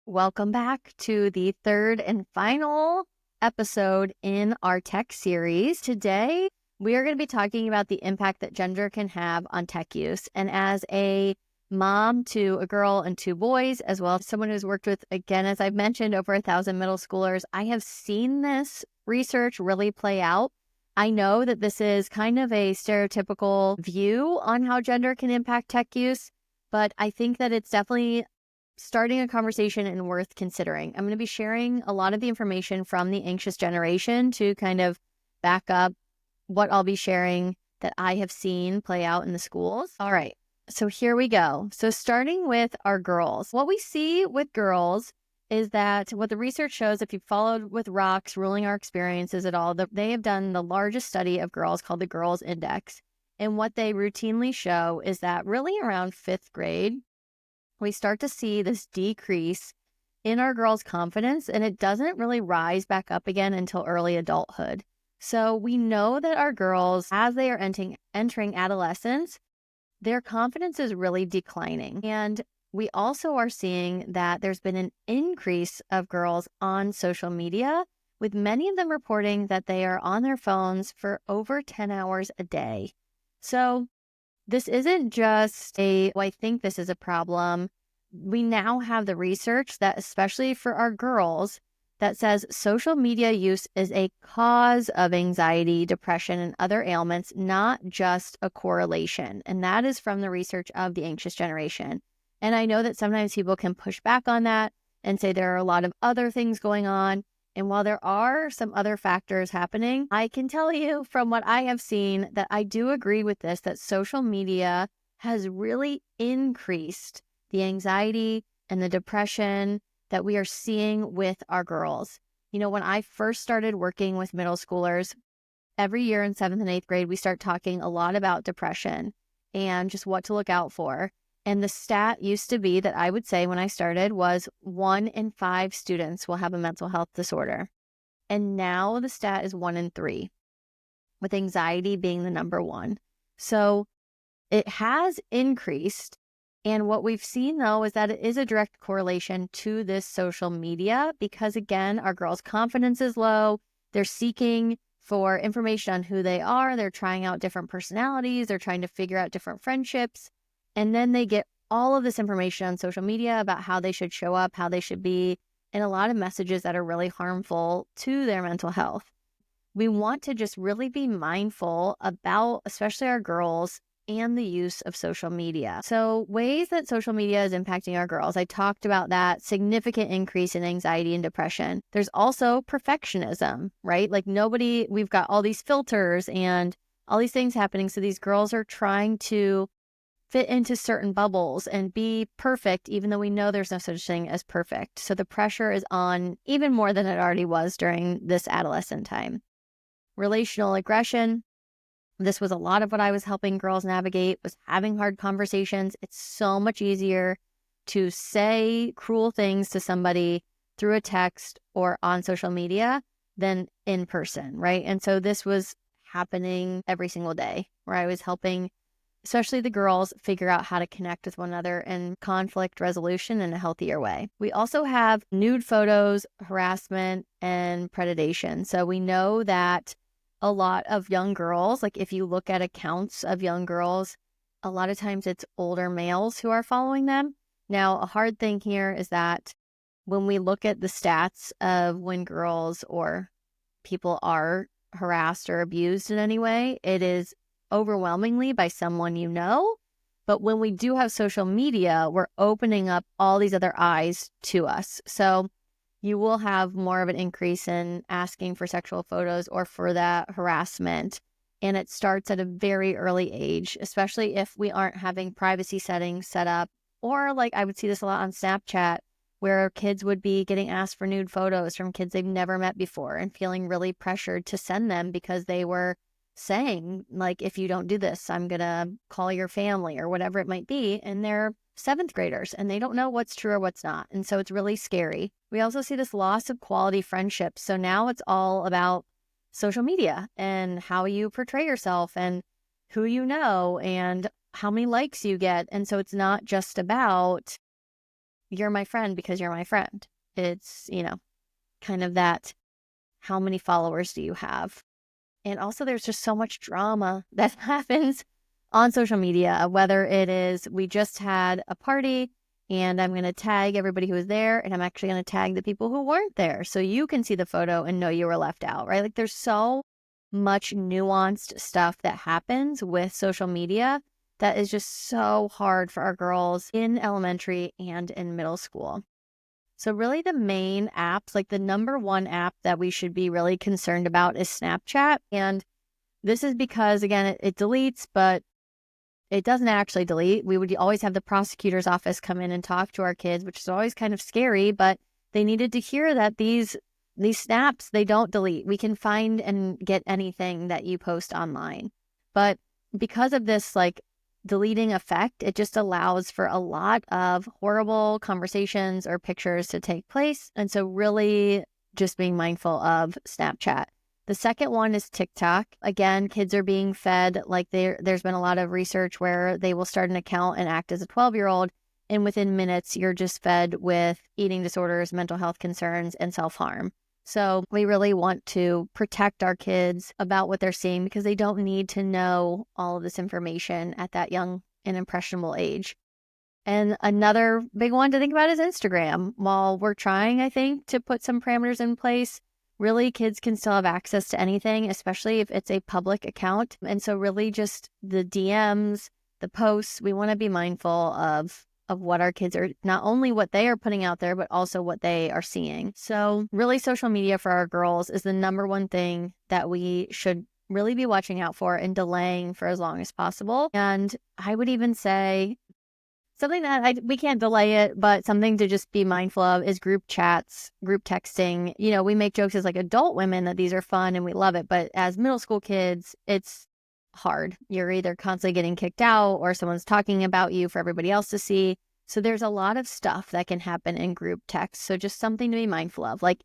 Welcome back to the third and final episode in our tech series. Today, we are going to be talking about the impact that gender can have on tech use. And as a mom to a girl and two boys, as well as someone who's worked with, again, as I've mentioned, over 1,000 middle schoolers, I have seen this research really play out. I know that this is kind of a stereotypical view on how gender can impact tech use, but I think that it's definitely starting a conversation and worth considering. I'm going to be sharing a lot of the information from the anxious generation to kind of back up what I'll be sharing that I have seen play out in the schools. All right, so here we go. So starting with our girls, what we see with girls is that what the research shows, if you've followed with Rocks, Ruling Our Experiences at all, they have done the largest study of girls called the Girls Index. And what they routinely show is that really around fifth grade, we start to see this decrease in our girls' confidence, and it doesn't really rise back up again until early adulthood. So we know that our girls, as they are entering adolescence, their confidence is really declining. And we also are seeing that there's been an increase of girls on social media, with many of them reporting that they are on their phones for over 10 hours a day. So this isn't just I think this is a problem. We now have the research that, especially for our girls, that says social media use is a cause of anxiety, depression, and other ailments, not just a correlation. And that is from the research of the anxious generation. And I know that sometimes people can push back on that and say there are a lot of other things going on. And while there are some other factors happening, I can tell you from what I have seen that I do agree with this, that social media has really increased the anxiety and the depression that we are seeing with our girls. You know, when I first started working with middle schoolers, every year in 7th and 8th grade, we start talking a lot about depression and just what to look out for. And the stat used to be that I would say when I started was 1 in 5 students will have a mental health disorder. And now the stat is 1 in 3, with anxiety being the number one. So it has increased. And what we've seen, though, is that it is a direct correlation to this social media because, again, our girls' confidence is low. They're seeking for information on who they are. They're trying out different personalities. They're trying to figure out different friendships. And then they get all of this information on social media about how they should show up, how they should be, and a lot of messages that are really harmful to their mental health. We want to just really be mindful about, especially our girls, and the use of social media. So ways that social media is impacting our girls. I talked about that significant increase in anxiety and depression. There's also perfectionism, right? Like we've got all these filters and all these things happening. So these girls are trying to fit into certain bubbles and be perfect, even though we know there's no such thing as perfect. So the pressure is on even more than it already was during this adolescent time. Relational aggression. This was a lot of what I was helping girls navigate, was having hard conversations. It's so much easier to say cruel things to somebody through a text or on social media than in person, right? And so this was happening every single day where I was helping, especially the girls, figure out how to connect with one another and conflict resolution in a healthier way. We also have nude photos, harassment, and predation. So we know that a lot of young girls, like if you look at accounts of young girls, a lot of times it's older males who are following them. Now, a hard thing here is that when we look at the stats of when girls or people are harassed or abused in any way, it is overwhelmingly by someone you know. But when we do have social media, we're opening up all these other eyes to us. So you will have more of an increase in asking for sexual photos or for that harassment. And it starts at a very early age, especially if we aren't having privacy settings set up. Or like I would see this a lot on Snapchat, where kids would be getting asked for nude photos from kids they've never met before and feeling really pressured to send them because they were saying, like, if you don't do this, I'm going to call your family or whatever it might be. And they're 7th graders and they don't know what's true or what's not. And so it's really scary. We also see this loss of quality friendships. So now it's all about social media and how you portray yourself and who you know and how many likes you get. And so it's not just about you're my friend because you're my friend. It's, kind of that, how many followers do you have? And also there's just so much drama that happens on social media, whether it is we just had a party and I'm going to tag everybody who was there, and I'm actually going to tag the people who weren't there so you can see the photo and know you were left out, right? Like there's so much nuanced stuff that happens with social media that is just so hard for our girls in elementary and in middle school. So really the main apps, like the number one app that we should be really concerned about is Snapchat. And this is because, again, it deletes, but it doesn't actually delete. We would always have the prosecutor's office come in and talk to our kids, which is always kind of scary, but they needed to hear that these snaps, they don't delete. We can find and get anything that you post online. But because of this like deleting effect, it just allows for a lot of horrible conversations or pictures to take place. And so really just being mindful of Snapchat. The second one is TikTok. Again, kids are being fed, like there's been a lot of research where they will start an account and act as a 12-year-old, and within minutes, you're just fed with eating disorders, mental health concerns, and self-harm. So we really want to protect our kids about what they're seeing because they don't need to know all of this information at that young and impressionable age. And another big one to think about is Instagram. While we're trying, I think, to put some parameters in place, really, kids can still have access to anything, especially if it's a public account. And so really just the DMs, the posts, we want to be mindful of what our kids are, not only what they are putting out there, but also what they are seeing. So really social media for our girls is the number one thing that we should really be watching out for and delaying for as long as possible. And I would even say something that we can't delay it, but something to just be mindful of is group chats, group texting. We make jokes as like adult women that these are fun and we love it. But as middle school kids, it's hard. You're either constantly getting kicked out or someone's talking about you for everybody else to see. So there's a lot of stuff that can happen in group text. So just something to be mindful of. Like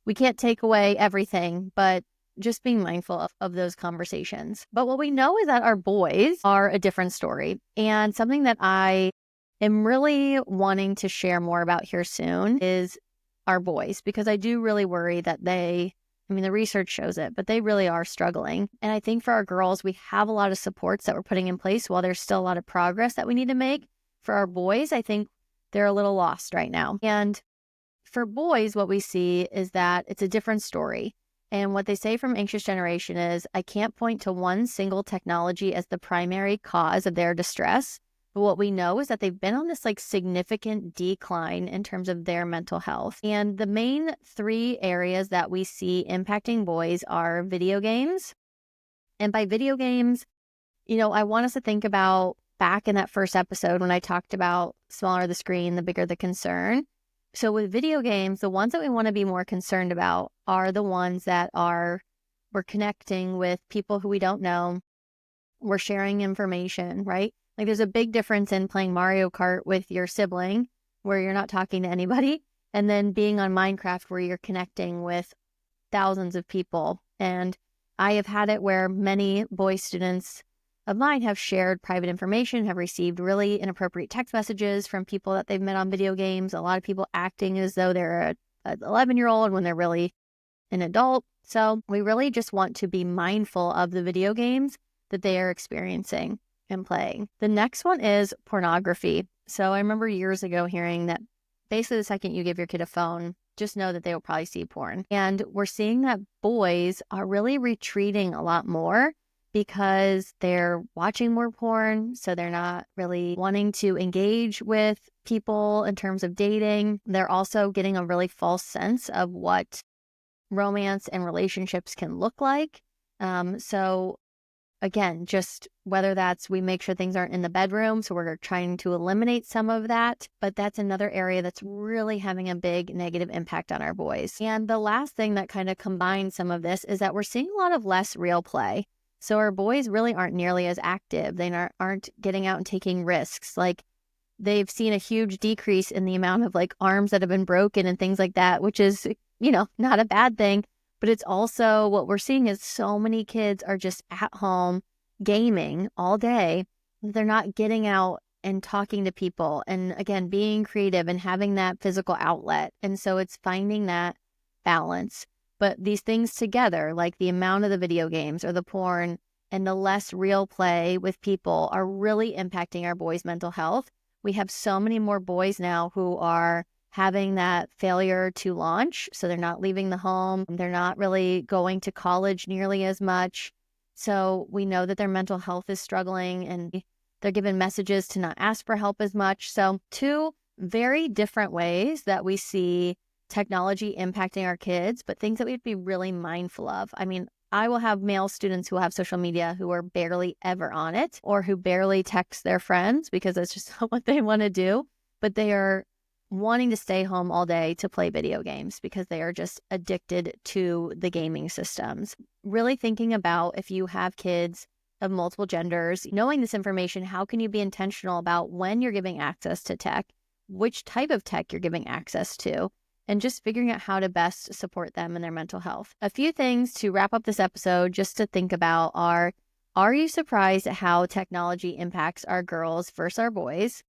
we can't take away everything, but just being mindful of those conversations. But what we know is that our boys are a different story. And something that I am really wanting to share more about here soon is our boys, because I do really worry that the research shows it, but they really are struggling. And I think for our girls, we have a lot of supports that we're putting in place while there's still a lot of progress that we need to make. For our boys, I think they're a little lost right now. And for boys, what we see is that it's a different story. And what they say from Anxious Generation is, I can't point to one single technology as the primary cause of their distress. But what we know is that they've been on this like significant decline in terms of their mental health. And the main three areas that we see impacting boys are video games. And by video games, I want us to think about back in that first episode when I talked about smaller the screen, the bigger the concern. So with video games, the ones that we want to be more concerned about are the ones that we're connecting with people who we don't know. We're sharing information, right? Like there's a big difference in playing Mario Kart with your sibling where you're not talking to anybody, and then being on Minecraft where you're connecting with thousands of people. And I have had it where many boy students of mine have shared private information, have received really inappropriate text messages from people that they've met on video games. A lot of people acting as though they're an 11-year-old when they're really an adult. So we really just want to be mindful of the video games that they are experiencing and playing. The next one is pornography. So I remember years ago hearing that basically the second you give your kid a phone, just know that they will probably see porn. And we're seeing that boys are really retreating a lot more because they're watching more porn. So they're not really wanting to engage with people in terms of dating. They're also getting a really false sense of what romance and relationships can look like. So again, just whether that's we make sure things aren't in the bedroom, so we're trying to eliminate some of that, but that's another area that's really having a big negative impact on our boys. And the last thing that kind of combines some of this is that we're seeing a lot of less real play. So our boys really aren't nearly as active. They aren't getting out and taking risks. Like they've seen a huge decrease in the amount of like arms that have been broken and things like that, which is, not a bad thing. But it's also what we're seeing is so many kids are just at home gaming all day. They're not getting out and talking to people and, again, being creative and having that physical outlet. And so it's finding that balance. But these things together, like the amount of the video games or the porn and the less real play with people, are really impacting our boys' mental health. We have so many more boys now who are having that failure to launch. So they're not leaving the home. They're not really going to college nearly as much. So we know that their mental health is struggling and they're given messages to not ask for help as much. So two very different ways that we see technology impacting our kids, but things that we'd be really mindful of. I mean, I will have male students who have social media who are barely ever on it or who barely text their friends because that's just not what they want to do. But they are wanting to stay home all day to play video games because they are just addicted to the gaming systems. Really thinking about, if you have kids of multiple genders, knowing this information, how can you be intentional about when you're giving access to tech, which type of tech you're giving access to, and just figuring out how to best support them in their mental health. A few things to wrap up this episode just to think about are you surprised at how technology impacts our girls versus our boys?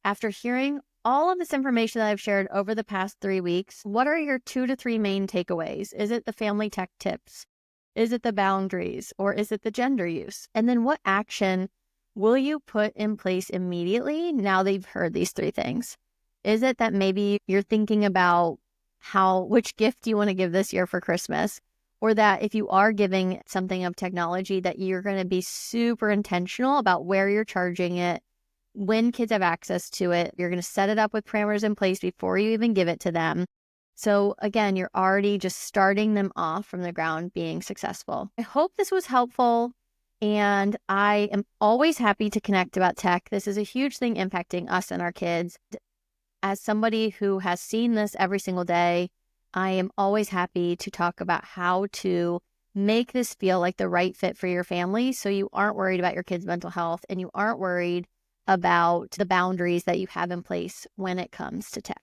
After hearing all of this information that I've shared over the past 3 weeks, what are your 2 to 3 main takeaways? Is it the family tech tips? Is it the boundaries? Or is it the gender use? And then what action will you put in place immediately now that you've heard these 3 things? Is it that maybe you're thinking about which gift you want to give this year for Christmas? Or that if you are giving something of technology, that you're going to be super intentional about where you're charging it, when kids have access to it. You're going to set it up with parameters in place before you even give it to them. So again, you're already just starting them off from the ground being successful. I hope this was helpful. And I am always happy to connect about tech. This is a huge thing impacting us and our kids. As somebody who has seen this every single day, I am always happy to talk about how to make this feel like the right fit for your family so you aren't worried about your kids' mental health and you aren't worried about the boundaries that you have in place when it comes to tech.